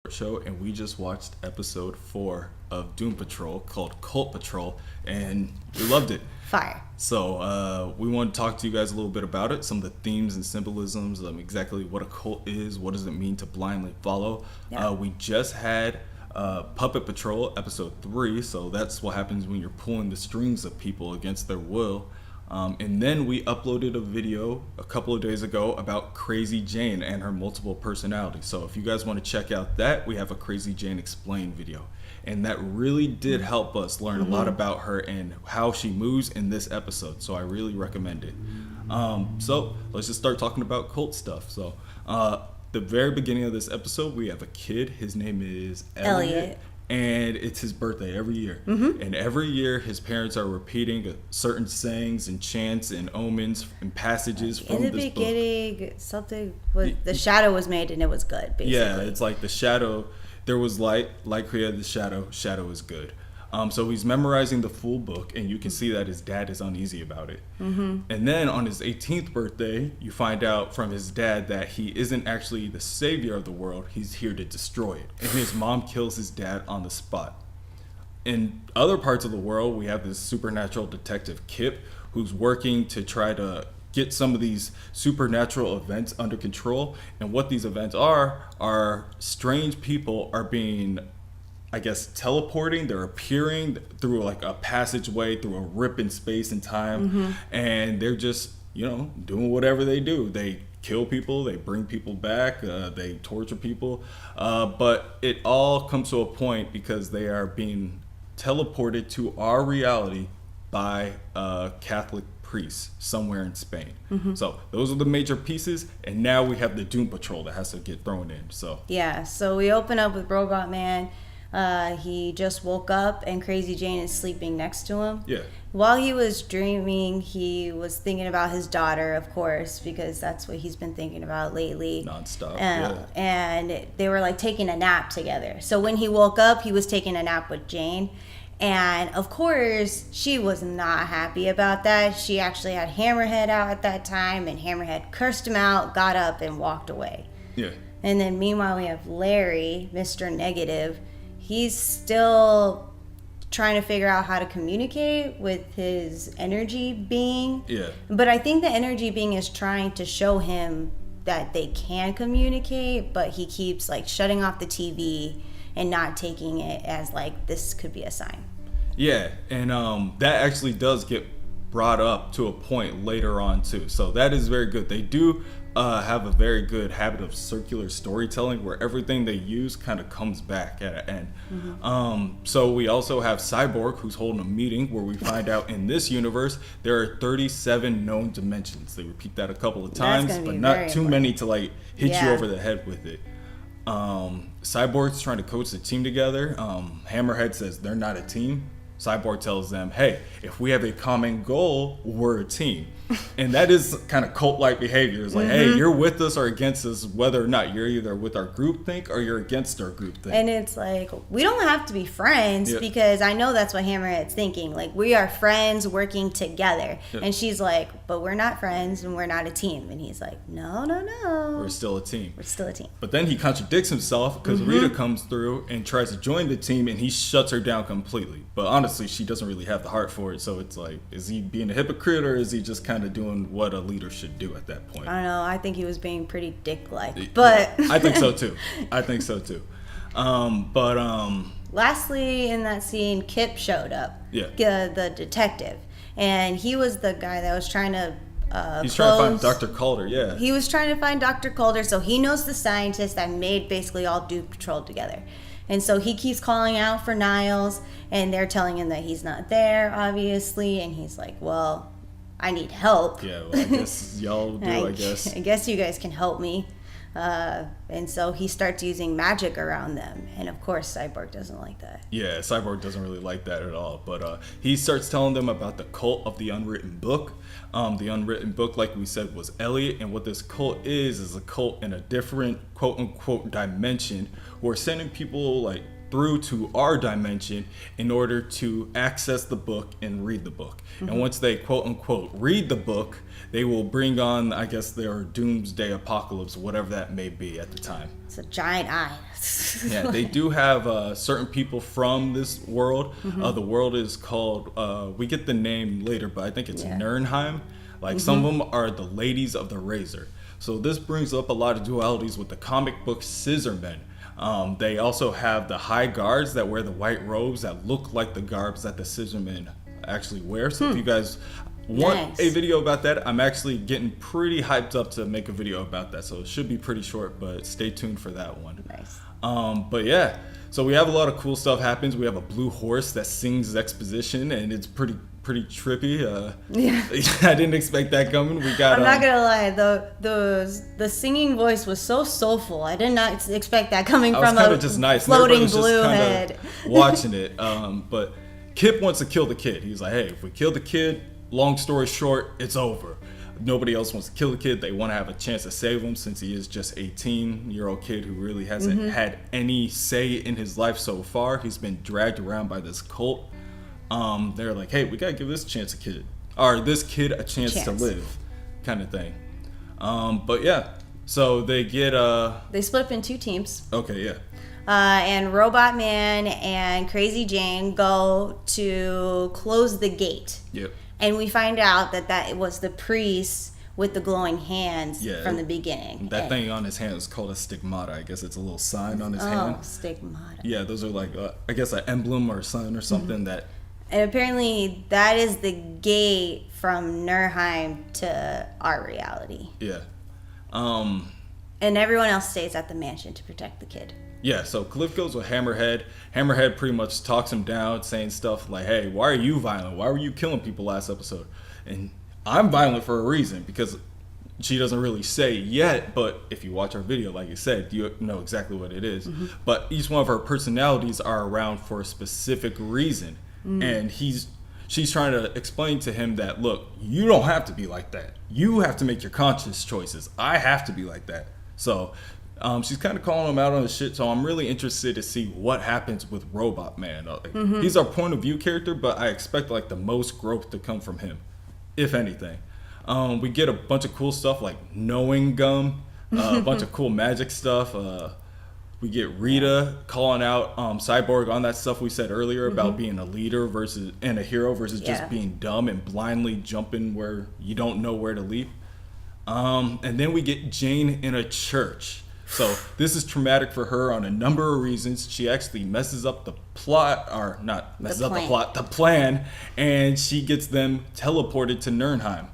Show, and we just watched episode 4 of Doom Patrol called Cult Patrol, and we loved it. Fire. So we want to talk to you guys a little bit about it, some of the themes and symbolisms, exactly what a cult is, what does it mean to blindly follow. Yeah. We just had Puppet Patrol episode 3, so that's what happens when you're pulling the strings of people against their will. And then we uploaded a video a couple of days ago about Crazy Jane and her multiple personalities. So if you guys want to check out that, we have a Crazy Jane Explained video. And that really did help us learn a lot about her and how she moves in this episode. So I really recommend it. So let's just start talking about cult stuff. So the very beginning of this episode, we have a kid. His name is Elliot. And it's his birthday every year. And every year his parents are repeating certain sayings and chants and omens and passages from In the this beginning, something was the shadow was made and it was good, basically. Yeah, it's like the shadow. There was light created the shadow. Shadow is good. So he's memorizing the full book, and you can see that his dad is uneasy about it. And then on his 18th birthday, you find out from his dad that he isn't actually the savior of the world. He's here to destroy it. And his mom kills his dad on the spot. In other parts of the world, we have this supernatural detective Kip, who's working to try to get some of these supernatural events under control. And what these events are strange people are being, I guess, teleporting. They're appearing through like a passageway through a rip in space and time, and they're just, doing whatever they do. They kill people, they bring people back, they torture people, but it all comes to a point because they are being teleported to our reality by Catholic priests somewhere in Spain. So those are the major pieces, and now we have the Doom Patrol that has to get thrown in. So we open up with Robot Man. He just woke up and Crazy Jane is sleeping next to him. Yeah. While he was dreaming, he was thinking about his daughter, of course, because that's what he's been thinking about lately. Nonstop. And they were like taking a nap together. So when he woke up, he was taking a nap with Jane. And of course, she was not happy about that. She actually had Hammerhead out at that time, and Hammerhead cursed him out, got up, and walked away. Yeah. And then meanwhile, we have Larry, Mr. Negative. He's still trying to figure out how to communicate with his energy being. Yeah. But I think the energy being is trying to show him that they can communicate, but he keeps like shutting off the TV and not taking it as like this could be a sign. Yeah, and that actually does get brought up to a point later on too. So that is very good. They do have a very good habit of circular storytelling where everything they use kind of comes back at an end. So we also have Cyborg, who's holding a meeting where we find out in this universe there are 37 known dimensions. They repeat that a couple of times, but not too many to like hit you over the head with it. Cyborg's trying to coach the team together. Hammerhead says they're not a team. Cyborg tells them, hey, if we have a common goal, we're a team. And that is kind of cult-like behavior. It's like, hey, you're with us or against us, whether or not you're either with our groupthink or you're against our groupthink. And it's like, we don't have to be friends because I know that's what Hammerhead's thinking. Like, we are friends working together. And she's like, but we're not friends and we're not a team. And he's like, no. We're still a team. We're still a team. But then he contradicts himself because Rita comes through and tries to join the team, and he shuts her down completely. But honestly, she doesn't really have the heart for it. So it's like, is he being a hypocrite or is he just kind of doing what a leader should do at that point? I don't know. I think he was being pretty dick-like. But I think so too. Lastly, in that scene, Kip showed up. Yeah. The detective. And he was the guy that was trying to he's trying to find Dr. Calder, yeah. He was trying to find Dr. Calder, so he knows the scientist that made basically all Doom Patrol together. And so he keeps calling out for Niles, and they're telling him that he's not there, obviously. And he's like, well, I need help. Yeah, well, I guess y'all do, I guess. I guess you guys can help me. And so he starts using magic around them. And of course, Cyborg doesn't like that. Yeah, Cyborg doesn't really like that at all. But he starts telling them about the cult of the unwritten book. The unwritten book, like we said, was Elliot. And what this cult is a cult in a different quote-unquote dimension who are sending people like through to our dimension in order to access the book and read the book. And once they quote unquote read the book, they will bring on, I guess, their doomsday apocalypse, whatever that may be at the time. It's a giant eye. Yeah, they do have certain people from this world. The world is called, we get the name later, but I think it's Nirnheim. Like some of them are the Ladies of the Razor. So this brings up a lot of dualities with the comic book Scissormen. They also have the High Guards that wear the white robes that look like the garbs that the Scissormen actually wear. So if you guys want a video about that, I'm actually getting pretty hyped up to make a video about that. So it should be pretty short, but stay tuned for that one. Nice. But yeah, so we have a lot of cool stuff happens. We have a blue horse that sings exposition, and it's pretty trippy. I didn't expect that coming. We got. I'm not gonna lie, the singing voice was so soulful. I did not expect that coming from a just nice. floating blue head. Watching it, but Kip wants to kill the kid. He's like, hey, if we kill the kid, long story short, it's over. Nobody else wants to kill the kid. They want to have a chance to save him since he is just 18-year-old kid who really hasn't had any say in his life so far. He's been dragged around by this cult. They're like, hey, we gotta give this kid a chance to live, kind of thing. But yeah, so they get They split up in two teams. Okay, yeah. And Robot Man and Crazy Jane go to close the gate. Yep. And we find out that it was the priest with the glowing hands from the beginning. That thing on his hand is called a stigmata. I guess it's a little sign on his hand. Oh, stigmata. Yeah, those are like, I guess, an emblem or sign or something that... And apparently that is the gate from Nirnheim to our reality. Yeah. And everyone else stays at the mansion to protect the kid. Yeah, so Cliff goes with Hammerhead. Hammerhead pretty much talks him down, saying stuff like, hey, why are you violent? Why were you killing people last episode? And I'm violent for a reason, because she doesn't really say yet, but if you watch our video, like you said, you know exactly what it is. But each one of her personalities are around for a specific reason. And she's trying to explain to him that, look, you don't have to be like that. You have to make your conscious choices. I have to be like that. So she's kind of calling him out on his shit. So I'm really interested to see what happens with Robot Man. He's our point of view character, but I expect like the most growth to come from him, if anything. We get a bunch of cool stuff like knowing gum, a bunch of cool magic stuff. We get Rita calling out Cyborg on that stuff we said earlier about being a leader and a hero versus just being dumb and blindly jumping where you don't know where to leap. And then we get Jane in a church. So this is traumatic for her on a number of reasons. She actually messes up the plot, or not messes up the plot, the plan, and she gets them teleported to Nirnheim.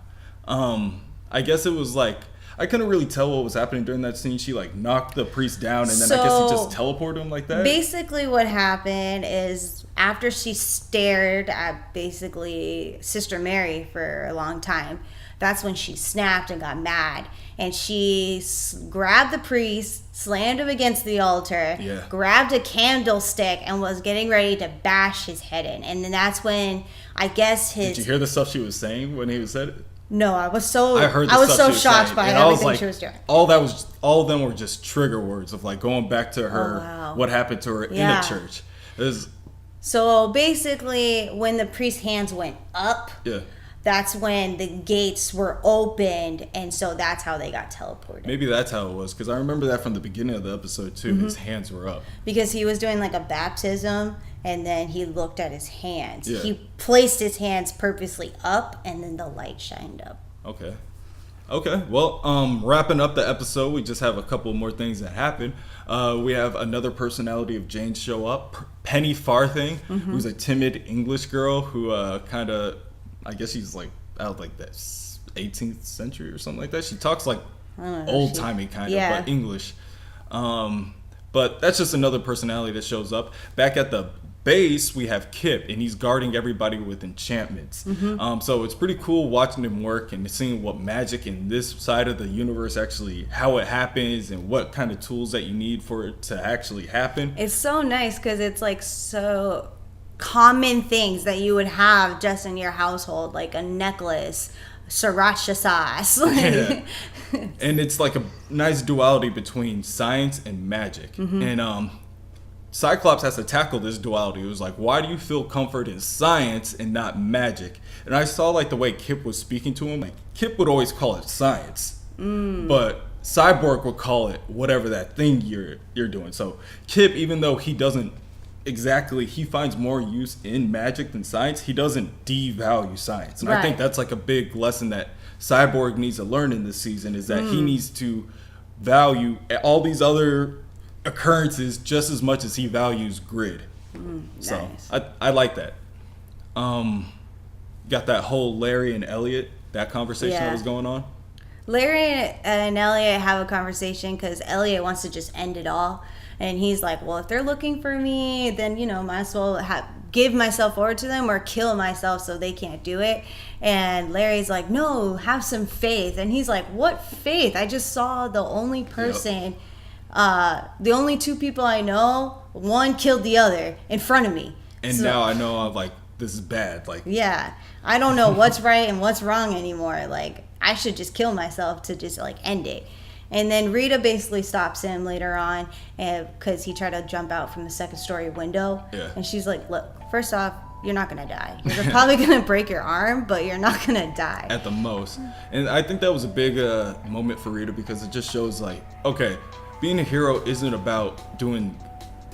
I guess it was like, I couldn't really tell what was happening during that scene. She like knocked the priest down, and then I guess he just teleported him like that. Basically what happened is after she stared at basically Sister Mary for a long time, that's when she snapped and got mad. And she grabbed the priest, slammed him against the altar, grabbed a candlestick, and was getting ready to bash his head in. And then that's when I guess Did you hear the stuff she was saying when he said it? No, I was so shocked by everything she was doing. All of them were just trigger words of like going back to her, what happened to her in the church. So basically, when the priest's hands went up, that's when the gates were opened, and so that's how they got teleported. Maybe that's how it was, because I remember that from the beginning of the episode too. His hands were up because he was doing like a baptism, and then he looked at his hands. He placed his hands purposely up, and then the light shined up. Okay. Well, wrapping up the episode, we just have a couple more things that happen. We have another personality of Jane show up, Penny Farthing, who's a timid English girl who kind of, I guess she's like out of like that 18th century or something like that. She talks like old timey kind of, but English. But that's just another personality that shows up. Back at the base, we have Kip, and he's guarding everybody with enchantments. So it's pretty cool watching him work and seeing what magic in this side of the universe actually, how it happens and what kind of tools that you need for it to actually happen. It's so nice because it's like so common things that you would have just in your household, like a necklace, sriracha sauce. And it's like a nice duality between science and magic. And Cyclops has to tackle this duality. It was like, why do you feel comfort in science and not magic? And I saw like the way Kip was speaking to him. Like Kip would always call it science, but Cyborg would call it whatever that thing you're doing. So Kip, even though he doesn't exactly, he finds more use in magic than science, he doesn't devalue science. And I think that's like a big lesson that Cyborg needs to learn in this season, is that he needs to value all these other occurrences just as much as he values grid. So nice. I like that. Got that whole Larry and Elliot, that conversation that was going on. Larry and Elliot have a conversation because Elliot wants to just end it all. And he's like, well, if they're looking for me, then, you know, might as well give myself over to them or kill myself so they can't do it. And Larry's like, no, have some faith. And he's like, what faith? I just saw the only person, the only two people I know, one killed the other in front of me. And now I know I'm like, this is bad. Like, yeah, I don't know what's right and what's wrong anymore. Like, I should just kill myself to just like end it. And then Rita basically stops him later on because he tried to jump out from the second story window. Yeah. And she's like, look, first off, you're not going to die. You're probably going to break your arm, but you're not going to die. At the most. And I think that was a big moment for Rita, because it just shows like, okay, being a hero isn't about doing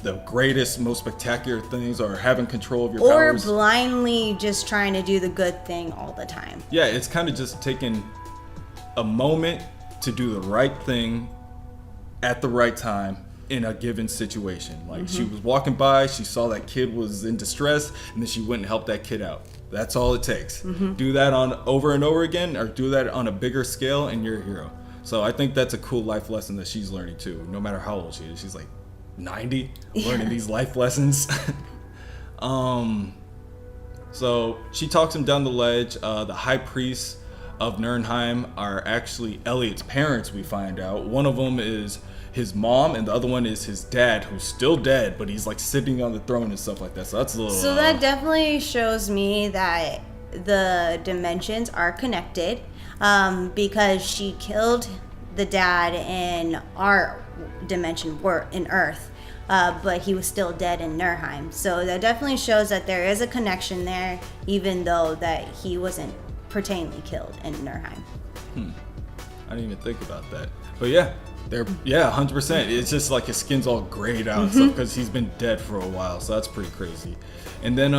the greatest, most spectacular things or having control of your powers. Or blindly just trying to do the good thing all the time. Yeah, it's kind of just taking a moment to do the right thing at the right time in a given situation. Like she was walking by, she saw that kid was in distress, and then she went and helped that kid out. That's all it takes. Do that on over and over again, or do that on a bigger scale, and you're a hero. So I think that's a cool life lesson that she's learning too, no matter how old she is. She's like 90, learning these life lessons. So she talks him down the ledge. The high priest of Nurnheim are actually Elliot's parents, we find out. One of them is his mom, and the other one is his dad, who's still dead, but he's like sitting on the throne and stuff like that. So that's a little... So that definitely shows me that the dimensions are connected, because she killed the dad in our dimension, in Earth, but he was still dead in Nurheim. So that definitely shows that there is a connection there, even though that he wasn't pertainly killed in Nurheim. I didn't even think about that. But yeah, 100%. It's just like his skin's all grayed out and stuff because he's been dead for a while. So that's pretty crazy. And then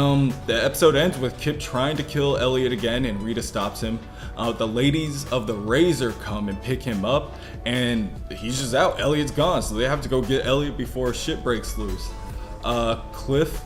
the episode ends with Kip trying to kill Elliot again, and Rita stops him. The ladies of the Razor come and pick him up, and he's just out. Elliot's gone, so they have to go get Elliot before shit breaks loose. Cliff,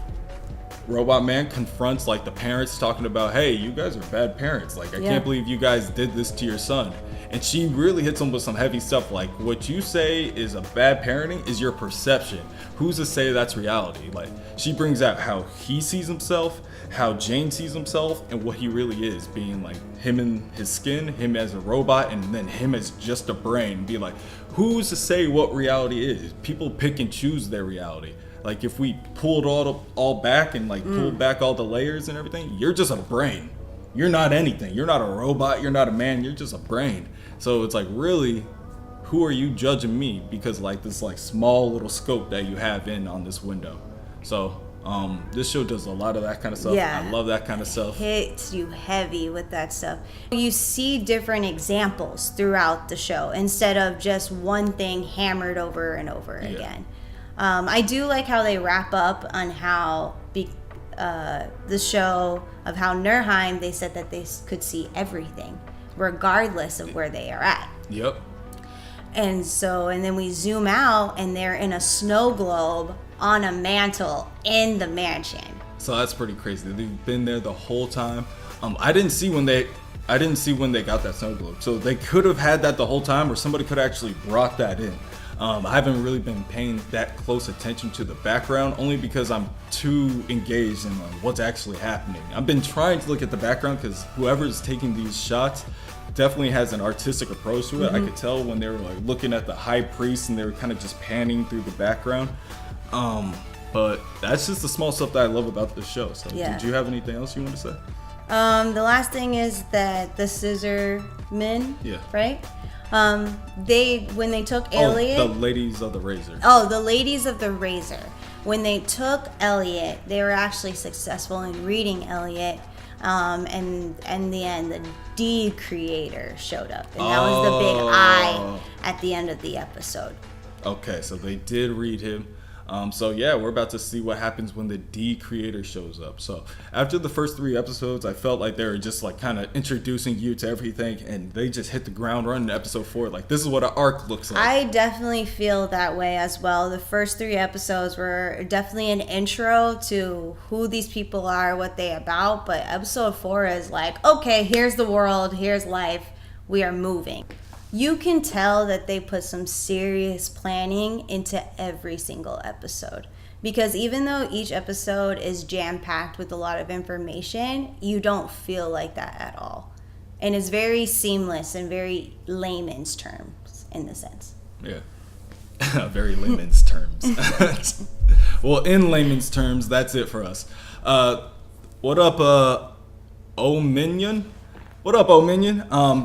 Robot Man, confronts like the parents, talking about, hey, you guys are bad parents. Like, I can't believe you guys did this to your son. And she really hits him with some heavy stuff, like, what you say is a bad parenting is your perception. Who's to say that's reality? Like, she brings out how he sees himself, how Jane sees himself, and what he really is, being like him in his skin, him as a robot, and then him as just a brain. Be like, who's to say what reality is? People pick and choose their reality. Like, if we pulled all back and like pulled back all the layers and everything, you're just a brain. You're not anything. You're not a robot. You're not a man. You're just a brain. So it's like, really, who are you judging me? Because like this like small little scope that you have on this window. So this show does a lot of that kind of stuff. Yeah. I love that kind of stuff. Hits you heavy with that stuff. You see different examples throughout the show instead of just one thing hammered over and over again. I do like how they wrap up on how the show of how Nurheim, they said that they could see everything regardless of where they are at. Yep. And then we zoom out and they're in a snow globe on a mantle in the mansion. So that's pretty crazy. They've been there the whole time. I didn't see when they got that snow globe. So they could have had that the whole time, or somebody could have actually brought that in. I haven't really been paying that close attention to the background, only because I'm too engaged in like what's actually happening. I've been trying to look at the background because whoever's taking these shots definitely has an artistic approach to it. I could tell when they were like looking at the high priest and they were kind of just panning through the background. But that's just the small stuff that I love about this show. So did you have anything else you want to say? The last thing is that the scissor men, right? When they took Elliot. Oh, the Ladies of the Razor. Oh, the Ladies of the Razor. When they took Elliot, they were actually successful in reading Elliot. And in the end, the D creator showed up, and that was the big I at the end of the episode. Okay, so they did read him. So yeah, we're about to see what happens when the D creator shows up. So after the first 3 episodes, I felt like they were just like kind of introducing you to everything, and they just hit the ground running in episode 4. Like, this is what an arc looks like. I definitely feel that way as well. The first 3 episodes were definitely an intro to who these people are, what they about. But episode 4 is like, okay, here's the world, here's life, we are moving. You can tell that they put some serious planning into every single episode. Because even though each episode is jam-packed with a lot of information, you don't feel like that at all. And it's very seamless and very layman's terms in the sense. Yeah. Very layman's terms. Well, in layman's terms, that's it for us. What up, O'Minion? What up, O'Minion?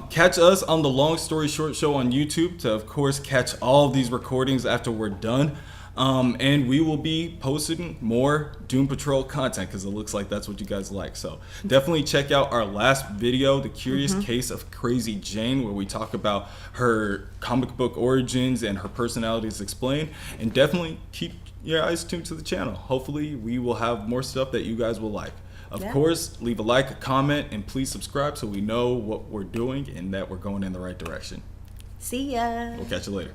Catch us on the Long Story Short Show on YouTube to, of course, catch all of these recordings after we're done. And we will be posting more Doom Patrol content because it looks like that's what you guys like. So definitely check out our last video, The Curious Case of Crazy Jane, where we talk about her comic book origins and her personalities explained. And definitely keep your eyes tuned to the channel. Hopefully we will have more stuff that you guys will like. Of course, leave a like, a comment, and please subscribe so we know what we're doing and that we're going in the right direction. See ya. We'll catch you later.